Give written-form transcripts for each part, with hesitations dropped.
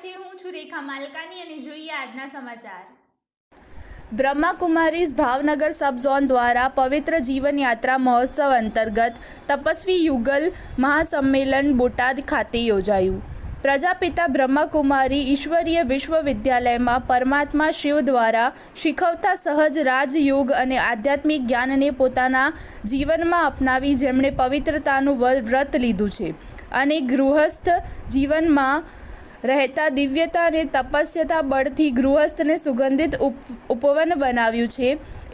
છે। હું છું રેખા માલકાની અને જોઈએ આજના સમાચાર। બ્રહ્માકુમારીઝ ભાવનગર સબ ઝોન દ્વારા પવિત્ર જીવન યાત્રા મહોત્સવ અંતર્ગત તપસ્વી યુગલ મહાસંમેલન બોટાદ ખાતે યોજાયું। પ્રજાપિતા બ્રહ્માકુમારી ઈશ્વરીય વિશ્વવિદ્યાલયમાં પરમાત્મા શિવ દ્વારા શીખવતા સહજ રાજયોગ અને આધ્યાત્મિક જ્ઞાનને પોતાના જીવનમાં અપનાવી જેમણે પવિત્રતાનું વ્રત લીધું છે અને ગૃહસ્થ જીવનમાં રહેતા દિવ્યતા અને તપસ્યતા બળથી ગૃહસ્થને સુગંધિત ઉપવન બનાવ્યું છે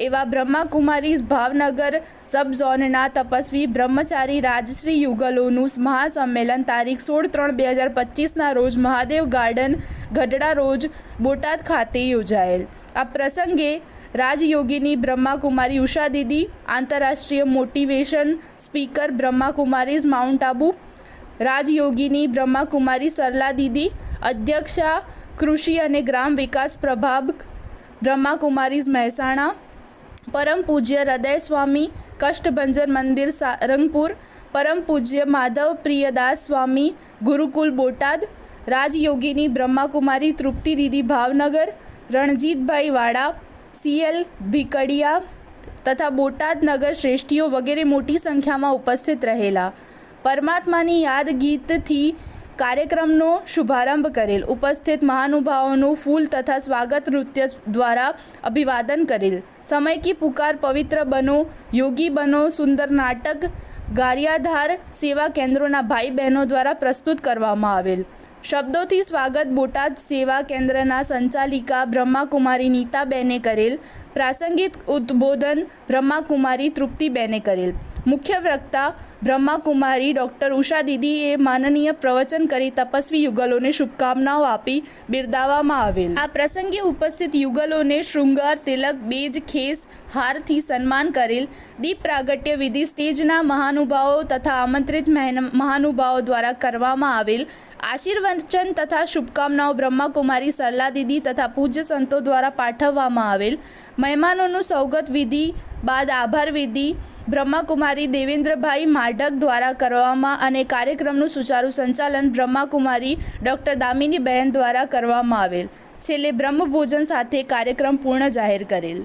એવા બ્રહ્માકુમારીઝ ભાવનગર સબ ઝોનના તપસ્વી બ્રહ્મચારી રાજશ્રી યુગલોનું મહાસંમેલન તારીખ 16/3/2025ના રોજ મહાદેવ ગાર્ડન ગઢડા રોડ બોટાદ ખાતે યોજાયેલ। આ પ્રસંગે રાજયોગીની બ્રહ્માકુમારી ઉષા દીદી, આંતરરાષ્ટ્રીય motivation speaker Brahmakumaris mount Abu, રાજયોગીની બ્રહ્માકુમારી સરલા દીદી, અધ્યક્ષા કૃષિ અને ગ્રામ વિકાસ પ્રભાગ બ્રહ્માકુમારીઝ મહેસાણા, પરમ પૂજ્ય હૃદય સ્વામી કષ્ટભંજન મંદિર સારંગપુર, પરમ પૂજ્ય માધવ પ્રિયદાસ સ્વામી ગુરુકુલ બોટાદ, રાજયોગીની બ્રહ્માકુમારી તૃપ્તિ દીદી ભાવનગર, રણજીતભાઈ વાડા, CL ભીકડિયા તથા બોટાદ નગર શ્રેષ્ઠીઓ વગેરે મોટી સંખ્યામાં ઉપસ્થિત રહેલા। પરમાત્માની યાદ ગીતથી કાર્યક્રમનો શુભારંભ કરેલ। ઉપસ્થિત મહાનુભાવોનું ફૂલ તથા સ્વાગત નૃત્ય દ્વારા અભિવાદન કરેલ। સમય કી પુકાર પવિત્ર બનો, યોગી બનો સુંદર નાટક ગારિયાધાર સેવા કેન્દ્રોના ભાઈ બહેનો દ્વારા પ્રસ્તુત કરવામાં આવેલ। શબ્દોથી સ્વાગત બોટાદ સેવા કેન્દ્રના સંચાલિકા બ્રહ્માકુમારી નીતાબેને કરેલ। પ્રાસંગિક ઉદ્બોધન બ્રહ્માકુમારી તૃપ્તિબેને કરેલ। મુખ્ય વક્તા બ્રહ્માકુમારી ડૉક્ટર ઉષા દીદીએ માનનીય પ્રવચન કરી તપસ્વી યુગલોને શુભકામનાઓ આપી બિરદાવવામાં આવેલ। આ પ્રસંગે ઉપસ્થિત યુગલોને શૃંગાર તિલક બેજ ખેસ હારથી સન્માન કરેલ। દીપ પ્રાગટ્ય વિધિ સ્ટેજના મહાનુભાવો તથા આમંત્રિત મહાનુભાવો દ્વારા કરવામાં આવેલ। આશીર્વચન તથા શુભકામનાઓ બ્રહ્માકુમારી સરલા દીદી તથા પૂજ્ય સંતો દ્વારા પાઠવવામાં આવેલ। મહેમાનોનું સ્વાગત વિધિ બાદ આભાર વિધિ બ્રહ્માકુમારી દેવેન્દ્રભાઈ માઢક દ્વારા કરવામાં અને કાર્યક્રમનું સુચારુ સંચાલન બ્રહ્માકુમારી ડૉક્ટર દામિની બહેન દ્વારા કરવામાં આવેલ। છેલ્લે બ્રહ્મભોજન સાથે કાર્યક્રમ પૂર્ણ જાહેર કરેલ।